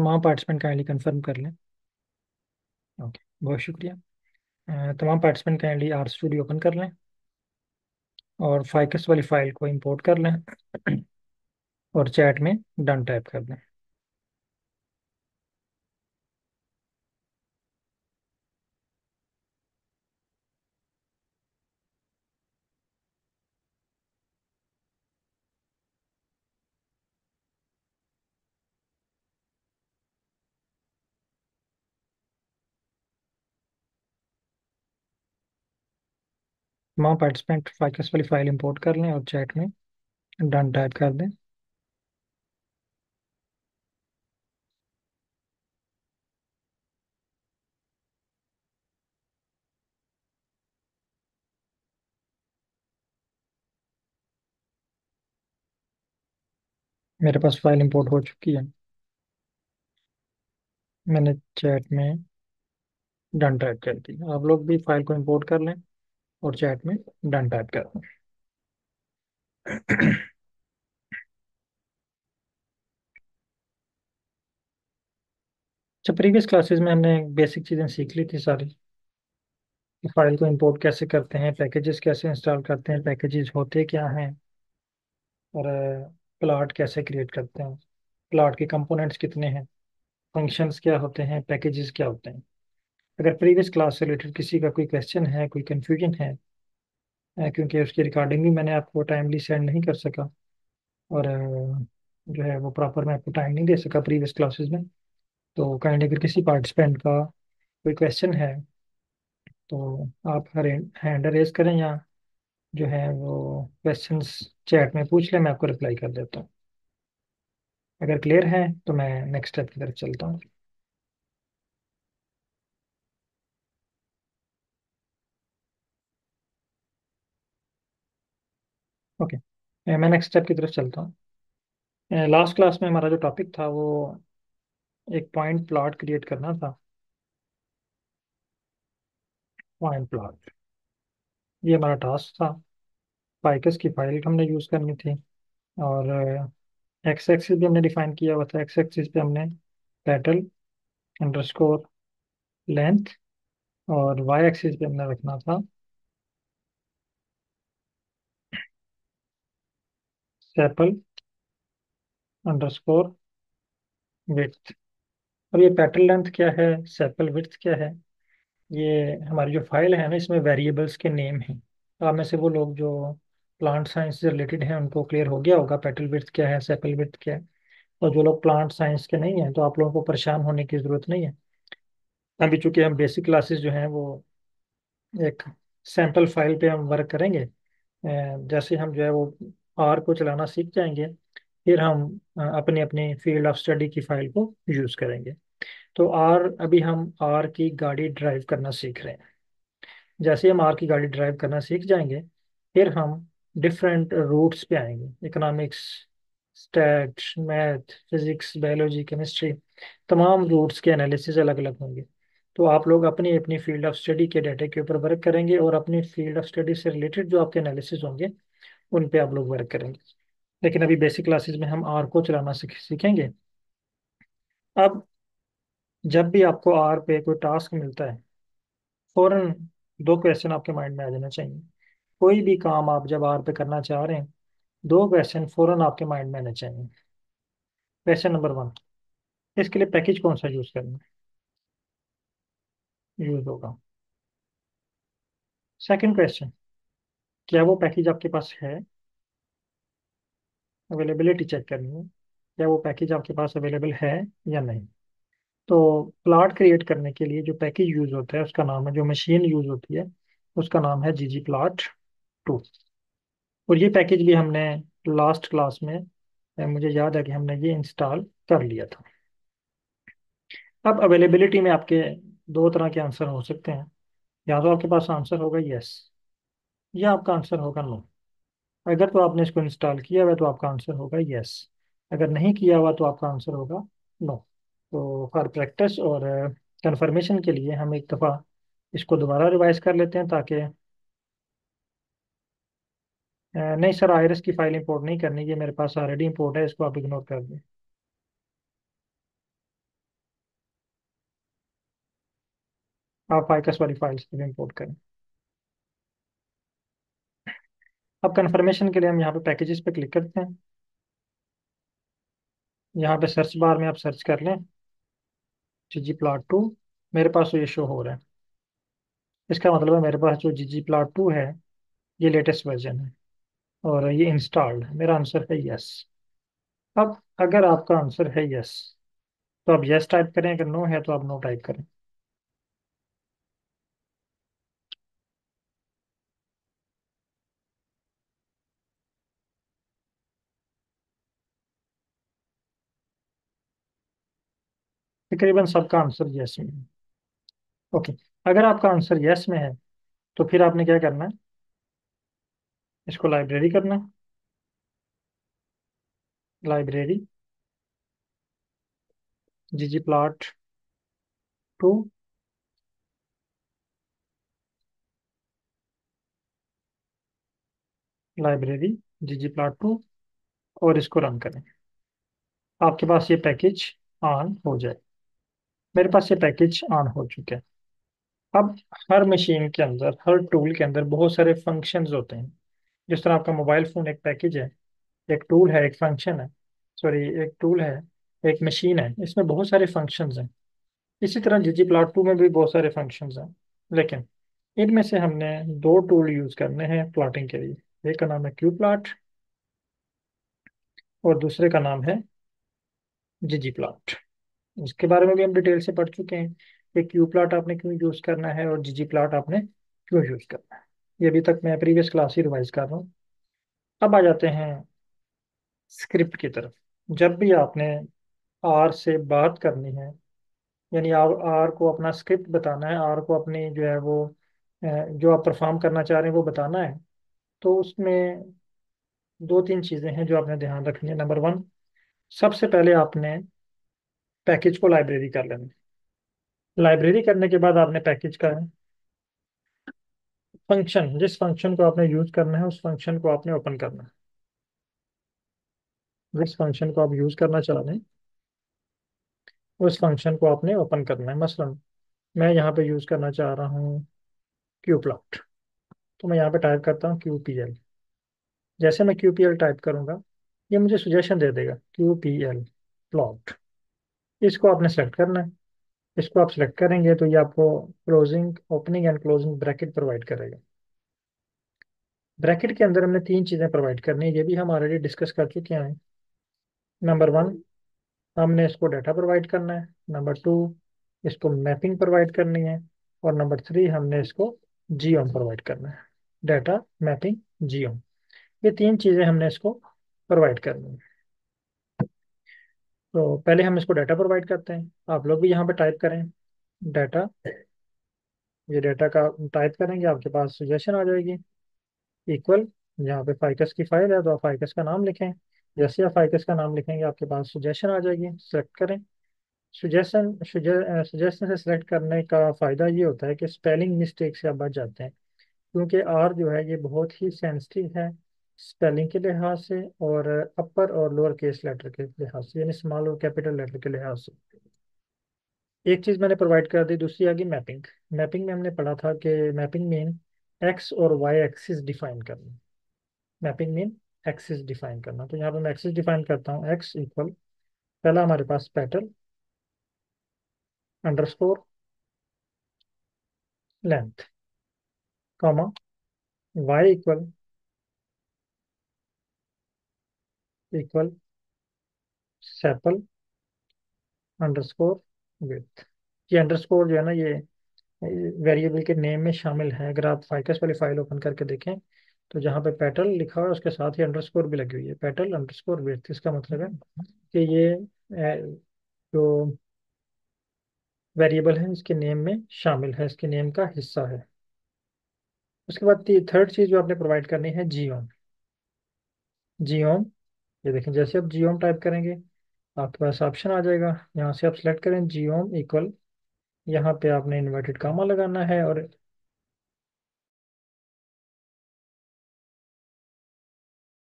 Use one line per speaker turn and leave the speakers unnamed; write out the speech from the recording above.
तमाम participant kindly confirm कर लें। ओके, बहुत शुक्रिया। तमाम participant kindly R studio open कर लें और फाइकस वाली फाइल को इंपोर्ट कर लें और चैट में डन टाइप कर दें। तमाम पार्टिसिपेंट फाइकस वाली फाइल इंपोर्ट कर लें और चैट में डन टाइप कर दें। मेरे पास फाइल इंपोर्ट हो चुकी है। मैंने चैट में डन टाइप कर दी। आप लोग भी फाइल को इंपोर्ट कर लें और चैट में डन टाइप कर दें। अच्छा, प्रीवियस क्लासेस में हमने बेसिक चीज़ें सीख ली थी सारी, कि फाइल को इंपोर्ट कैसे करते हैं, पैकेजेस कैसे इंस्टॉल करते हैं, पैकेजेस होते क्या हैं, और प्लॉट कैसे क्रिएट करते हैं, प्लॉट के कंपोनेंट्स कितने हैं, फंक्शंस क्या होते हैं, पैकेजेस क्या होते हैं। अगर प्रीवियस क्लास से रिलेटेड किसी का कोई क्वेश्चन है, कोई कंफ्यूजन है, क्योंकि उसकी रिकॉर्डिंग भी मैंने आपको टाइमली सेंड नहीं कर सका, और जो है वो प्रॉपर मैं आपको टाइम नहीं दे सका प्रीवियस क्लासेस में, तो काइंडली अगर किसी पार्टिसिपेंट का कोई क्वेश्चन है तो आप हर हैंड रेज करें, या जो है वो क्वेश्चंस चैट में पूछ लें, मैं आपको रिप्लाई कर देता हूँ। अगर क्लियर है तो मैं नेक्स्ट स्टेप की तरफ चलता हूँ। ओके, मैं नेक्स्ट स्टेप की तरफ चलता हूँ। लास्ट क्लास में हमारा जो टॉपिक था वो एक पॉइंट प्लॉट क्रिएट करना था। पॉइंट प्लॉट, ये हमारा टास्क था। फाइकस की फाइल हमने यूज़ करनी थी, और एक्स एक्सिस भी हमने डिफाइन किया हुआ था। एक्स एक्सिस पे हमने पेटल अंडरस्कोर लेंथ, और वाई एक्सिस पे हमने रखना था सेपल अंडरस्कोर विड्थ। अब ये पेटल लेंथ क्या है, सेपल विड्थ क्या है, ये हमारी जो फाइल है ना, इसमें वेरिएबल्स के नेम हैं। आप में से वो लोग जो प्लांट साइंस से रिलेटेड हैं उनको क्लियर हो गया होगा पेटल विड्थ क्या है, सेपल विड्थ क्या है। और जो लोग प्लांट साइंस के नहीं हैं तो आप लोगों को परेशान होने की ज़रूरत नहीं है। अभी चूंकि हम बेसिक क्लासेस जो हैं वो एक सैंपल फाइल पे हम वर्क करेंगे। जैसे हम जो है वो आर को चलाना सीख जाएंगे, फिर हम अपनी अपनी फील्ड ऑफ स्टडी की फाइल को यूज़ करेंगे। तो आर, अभी हम आर की गाड़ी ड्राइव करना सीख रहे हैं। जैसे हम आर की गाड़ी ड्राइव करना सीख जाएंगे, फिर हम डिफरेंट रूट्स पे आएंगे। Economics, stat, math, physics, biology, chemistry, तमाम रूट्स के एनालिसिस अलग अलग होंगे। तो आप लोग अपनी अपनी फील्ड ऑफ स्टडी के डाटा के ऊपर वर्क करेंगे, और अपनी फील्ड ऑफ स्टडी से रिलेटेड जो आपके एनालिसिस होंगे उन पे आप लोग वर्क करेंगे। लेकिन अभी बेसिक क्लासेस में हम आर को चलाना सीखेंगे। अब जब भी आपको आर पे कोई टास्क मिलता है, फौरन दो क्वेश्चन आपके माइंड में आ जाना चाहिए। कोई भी काम आप जब आर पे करना चाह रहे हैं, दो क्वेश्चन फौरन आपके माइंड में आने चाहिए। क्वेश्चन नंबर वन, इसके लिए पैकेज कौन सा यूज करना यूज होगा। सेकंड क्वेश्चन, क्या वो पैकेज आपके पास है, अवेलेबिलिटी चेक करनी है, क्या वो पैकेज आपके पास अवेलेबल है या नहीं। तो प्लॉट क्रिएट करने के लिए जो पैकेज यूज होता है उसका नाम है, जो मशीन यूज होती है उसका नाम है ggplot2। और ये पैकेज भी हमने लास्ट क्लास में, मुझे याद है कि हमने ये इंस्टॉल कर लिया था। अब अवेलेबिलिटी में आपके दो तरह के आंसर हो सकते हैं। या तो आपके पास आंसर होगा यस, या आपका आंसर होगा नो। अगर तो आपने इसको इंस्टॉल किया हुआ है तो आपका आंसर होगा यस, अगर नहीं किया हुआ तो आपका आंसर होगा नो। तो फॉर प्रैक्टिस और कंफर्मेशन के लिए हम एक दफ़ा इसको दोबारा रिवाइज कर लेते हैं, ताकि नहीं सर, आयरस की फाइल इंपोर्ट नहीं करनी, ये मेरे पास ऑलरेडी इंपोर्ट है, इसको आप इग्नोर कर दें। आप फाइकस वाली फाइल्स को भी इंपोर्ट करें। अब कंफर्मेशन के लिए हम यहाँ पे पैकेजेस पे क्लिक करते हैं। यहाँ पे सर्च बार में आप सर्च कर लें ggplot2। मेरे पास तो ये शो हो रहा है। इसका मतलब है मेरे पास जो ggplot2 है ये लेटेस्ट वर्जन है और ये इंस्टॉल्ड है। मेरा आंसर है यस। अब अगर आपका आंसर है यस तो आप यस टाइप करें, अगर नो है तो आप नो टाइप करें। तकरीबन सबका आंसर यस में है। ओके, अगर आपका आंसर यस में है तो फिर आपने क्या करना है, इसको लाइब्रेरी करना है। लाइब्रेरी ggplot2, लाइब्रेरी ggplot2, और इसको रन करें। आपके पास ये पैकेज ऑन हो जाए। मेरे पास ये पैकेज ऑन हो चुके हैं। अब हर मशीन के अंदर, हर टूल के अंदर बहुत सारे फंक्शंस होते हैं। जिस तरह आपका मोबाइल फोन एक पैकेज है, एक टूल है, एक फंक्शन है। सॉरी, एक टूल है, एक मशीन है, इसमें बहुत सारे फंक्शंस हैं। इसी तरह ggplot2 में भी बहुत सारे फंक्शंस हैं। लेकिन इनमें से हमने दो टूल यूज करने हैं प्लॉटिंग के लिए। एक का नाम है qplot और दूसरे का नाम है ggplot। इसके बारे में भी हम डिटेल से पढ़ चुके हैं कि qplot आपने क्यों यूज करना है और ggplot आपने क्यों यूज करना है। ये अभी तक मैं प्रीवियस क्लास ही रिवाइज कर रहा हूँ। अब आ जाते हैं स्क्रिप्ट की तरफ। जब भी आपने आर से बात करनी है, यानी आप आर को अपना स्क्रिप्ट बताना है, आर को अपनी जो है वो जो आप परफॉर्म करना चाह रहे हैं वो बताना है, तो उसमें दो तीन चीज़ें हैं जो आपने ध्यान रखनी है। नंबर वन, सबसे पहले आपने पैकेज को लाइब्रेरी कर लेना है। लाइब्रेरी करने के बाद आपने पैकेज का फंक्शन, जिस फंक्शन को आपने यूज करना है उस फंक्शन को आपने ओपन करना है। जिस फंक्शन को आप यूज करना चाह रहे हैं उस फंक्शन को आपने ओपन करना है। मसलन मैं यहाँ पे यूज करना चाह रहा हूँ qplot, तो मैं यहाँ पे टाइप करता हूँ qpl। जैसे मैं qpl टाइप करूंगा ये मुझे सुजेशन दे देगा qpl प्लॉट। इसको आपने सेलेक्ट करना है। इसको आप सेलेक्ट करेंगे तो ये आपको closing, opening and closing bracket provide करेगा। ब्रैकेट के अंदर हमने तीन चीज़ें प्रोवाइड करनी है, ये भी हम ऑलरेडी डिस्कस कर चुके हैं। नंबर वन, हमने इसको डाटा प्रोवाइड करना है। नंबर टू, इसको मैपिंग प्रोवाइड करनी है। और नंबर थ्री, हमने इसको जीओम प्रोवाइड करना है। डाटा, मैपिंग, जीओम, ये तीन चीज़ें हमने इसको प्रोवाइड करनी है। तो पहले हम इसको डाटा प्रोवाइड करते हैं। आप लोग भी यहाँ पे टाइप करें डाटा। ये डाटा का टाइप करेंगे आपके पास सजेशन आ जाएगी। इक्वल, यहाँ पे फाइकस की फाइल है तो आप फाइकस का नाम लिखें। जैसे आप फाइकस का नाम लिखेंगे आपके पास सजेशन आ जाएगी, सेलेक्ट करें। सजेशन से सिलेक्ट करने का फ़ायदा ये होता है कि स्पेलिंग मिस्टेक से आप बच जाते हैं, क्योंकि आर जो है ये बहुत ही सेंसिटिव है स्पेलिंग के लिहाज से और अपर और लोअर केस लेटर के लिहाज से, यानी स्मॉल और कैपिटल लेटर के लिहाज से। एक चीज़ मैंने प्रोवाइड कर दी, दूसरी आ गई मैपिंग। मैपिंग में हमने पढ़ा था कि मैपिंग मीन एक्स और वाई एक्सिस डिफाइन करना। मैपिंग मीन एक्सिस डिफाइन करना, तो यहाँ पे मैं एक्सिस डिफाइन करता हूँ। एक्स इक्वल, पहला हमारे पास petal underscore length, comma, y equal equal sepal underscore width. ये अंडरस्कोर जो है ना, ये वेरिएबल के नेम में शामिल है। अगर आप फाइकस वाली फाइल ओपन करके देखें तो जहाँ पे पेटल लिखा हुआ है उसके साथ ही अंडरस्कोर भी लगी हुई है, पेटल अंडरस्कोर विड्थ। इसका मतलब है कि ये जो वेरिएबल है इसके नेम में शामिल है, इसके नेम का हिस्सा है। उसके बाद थर्ड चीज जो आपने प्रोवाइड करनी है, जियोम। जियोम, ये देखें, जैसे आप जियोम टाइप करेंगे आपके पास ऑप्शन आ जाएगा। यहाँ से आप सेलेक्ट करें जियोम इक्वल, यहाँ पे आपने इन्वर्टेड कामा लगाना है और